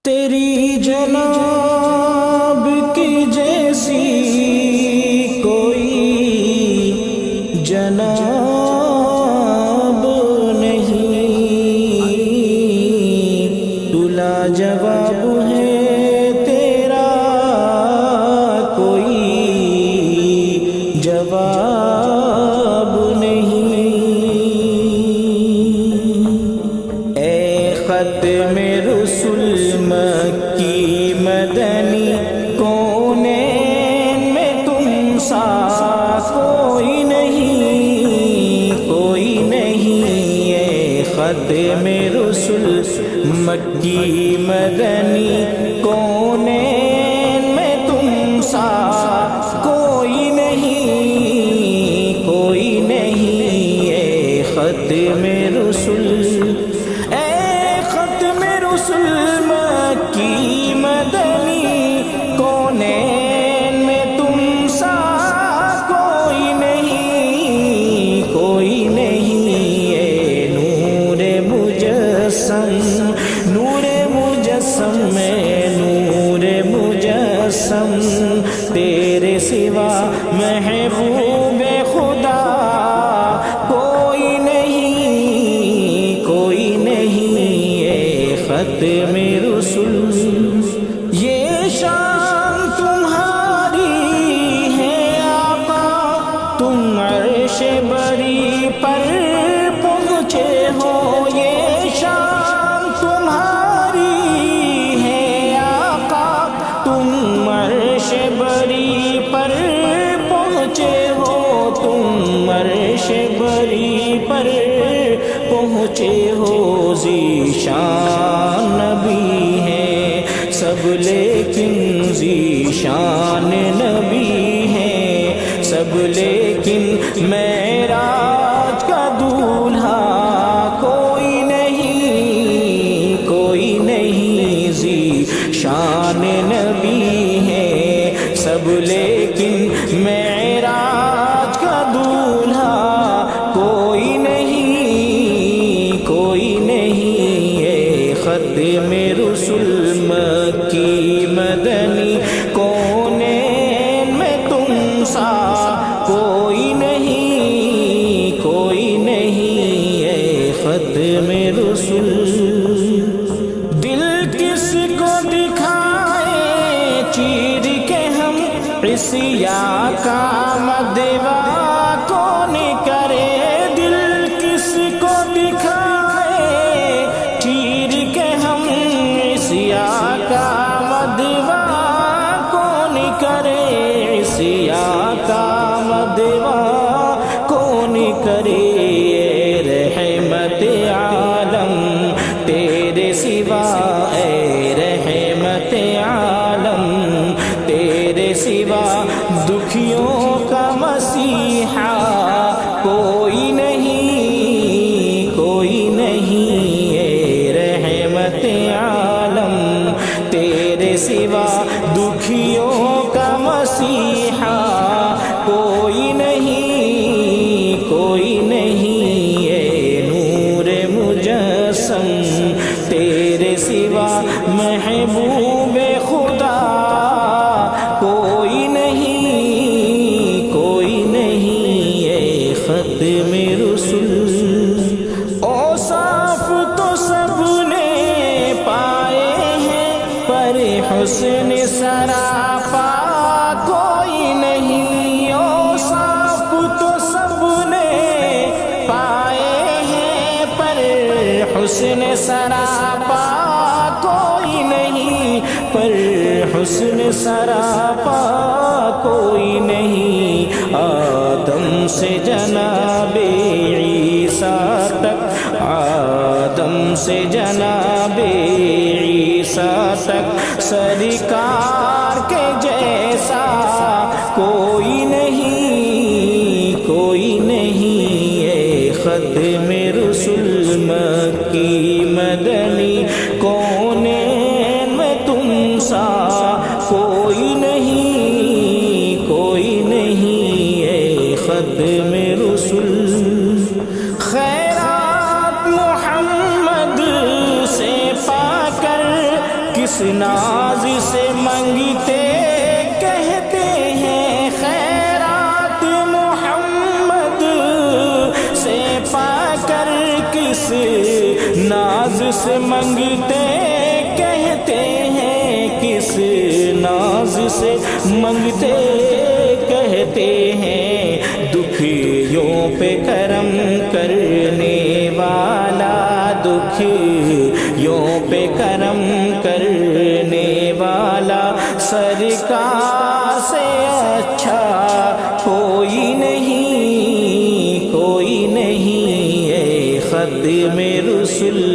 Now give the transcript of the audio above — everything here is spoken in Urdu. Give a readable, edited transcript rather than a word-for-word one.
تیری جناب کی جیسی کوئی جناب نہیں، تو لاجواب ہے تیرا کوئی جواب نہیں۔ اے ختم رسول مکی مدنی، کونین میں تم سا کوئی نہیں، کوئی نہیں۔ اے ختم رسول مکی مدنی، کونین میں تم سا کوئی نہیں، کوئی نہیں۔ اے ختم رسول، مکی مدنی، کونین میں تم سا کوئی نہیں، کوئی نہیں۔ اے نور مجسم، نور مجسم، اے نور مجسم، تیرے سوا محبوب خدا کوئی نہیں، کوئی نہیں۔ اے ختم رسول، یہ شان تمہاری ہے آقا، تم عرش بری پر پہنچے ہو۔ یہ شان تمہاری ہے آقا، تم عرش بری پر پہنچے ہو، تم عرش بری پر پہنچے ہو۔ ذیشان نبی ہے سب لیکن ذیشان نبی ہے سب، لیکن معراج کا دولہا کوئی نہیں، کوئی نہیں۔ ذیشان نبی ہے سب، لیکن معراج کا دولہا کوئی نہیں، کوئی نہیں۔ اے ختم رسول مکی مدنی، کونین میں تم سا کوئی نہیں، کوئی نہیں۔ اے ختم رسول، دل کس کو دکھائے چیر کے ہم عصیاں کا مدوا کون کرے، دل کس کو دکھائے چیر کے ہم عصیاں کا مدوا کون کرے، عصیاں کا مدوا کون کرے۔ اے رحمت عالم تیرے سوا، اے رحمت عالم تیرے سوا، دکھیوں کا مسیحا کوئی نہیں، کوئی نہیں۔ اے رحمت عالم تیرے سوا، دکھیوں کا مسیحا کوئی نہیں، کوئی نہیں۔ اے نور مجسم، تیرے سوا محبوب خدا کوئی نہیں، کوئی نہیں۔ اے ختم رسول، اوصاف تو سب نے پائے ہیں، پر حسن سراپا کوئی نہیں۔ اوصاف تو سب نے پائے ہیں، پر حسن سراپا کوئی نہیں، پر حسن سراپا کوئی نہیں۔ آدم سے جناب عیسیٰ تک، آدم سے جناب عیسیٰ تک، سرکار کے جیسا کوئی نہیں، کوئی نہیں۔ اے ختم رسول مکی مدنی، کونین میں تم سا کوئی نہیں، کوئی نہیں۔ اے ختم رسول، خیرات محمد سے پا کر کس ناز سے منگتے کہتے ہیں خیرات محمد سے پا کر کس ناز سے منگتے کہتے ہیں کس ناز سے منگتے کہتے ہیں دکھیوں پہ کرم کرنے والا دکھیوں پہ کرم کرنے والا سرکار سے اچھا کوئی نہیں اے ختم رسول